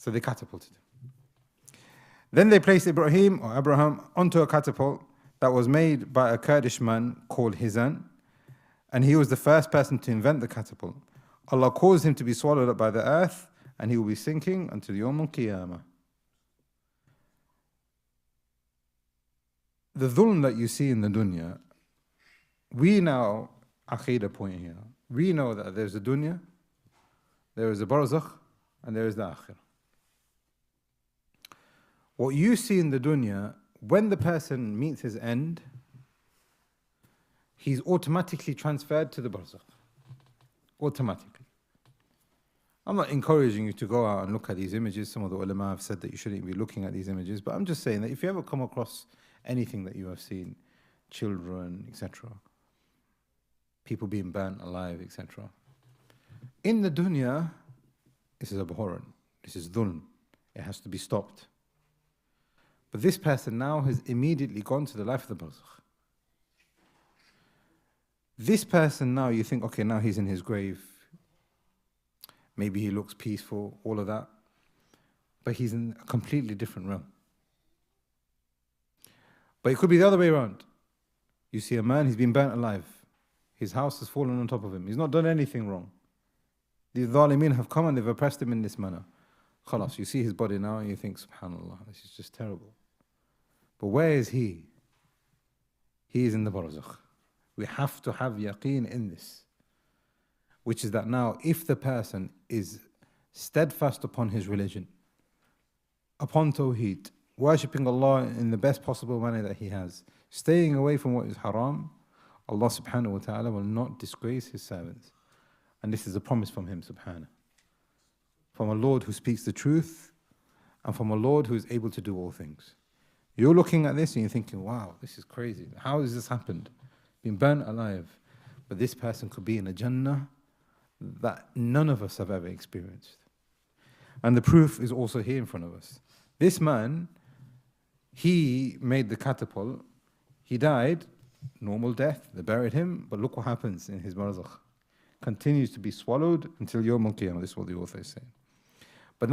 So they catapulted him. Then they placed Ibrahim or Abraham onto a catapult that was made by a Kurdish man called Hizan, and he was the first person to invent the catapult. Allah caused him to be swallowed up by the earth, and he will be sinking until Yawm al-Qiyamah. The dhulm that you see in the dunya, we now, Aqidah point here, we know that there's a dunya, there is a barzakh, and there is the akhirah. What you see in the dunya, when the person meets his end, he's automatically transferred to the barzakh. Automatically. I'm not encouraging you to go out and look at these images. Some of the ulama have said that you shouldn't be looking at these images, but I'm just saying that if you ever come across anything that you have seen, children, etc., people being burnt alive, etc., in the dunya, this is abhorrent. This is dhulm. It has to be stopped. But this person now has immediately gone to the life of the barzakh. This person now, you think, okay, now he's in his grave. Maybe he looks peaceful, all of that. But he's in a completely different realm. But it could be the other way around. You see a man, he's been burnt alive. His house has fallen on top of him. He's not done anything wrong. The Zalimeen have come and they've oppressed him in this manner. Khalas, you see his body now and you think, subhanAllah, this is just terrible. But where is he? He is in the barzakh. We have to have yaqeen in this. Which is that now, if the person is steadfast upon his religion, upon tawheed, worshipping Allah in the best possible manner that he has, staying away from what is haram, Allah subhanahu wa ta'ala will not disgrace his servants. And this is a promise from him, subhanahu. From a Lord who speaks the truth, and from a Lord who is able to do all things. You're looking at this and you're thinking, wow, this is crazy. How has this happened? Been burnt alive. But this person could be in a Jannah that none of us have ever experienced. And the proof is also here in front of us. This man, he made the catapult. He died, normal death. They buried him. But look what happens in his barzakh. Continues to be swallowed until Yawm al-Qiyamah. This is what the author is saying.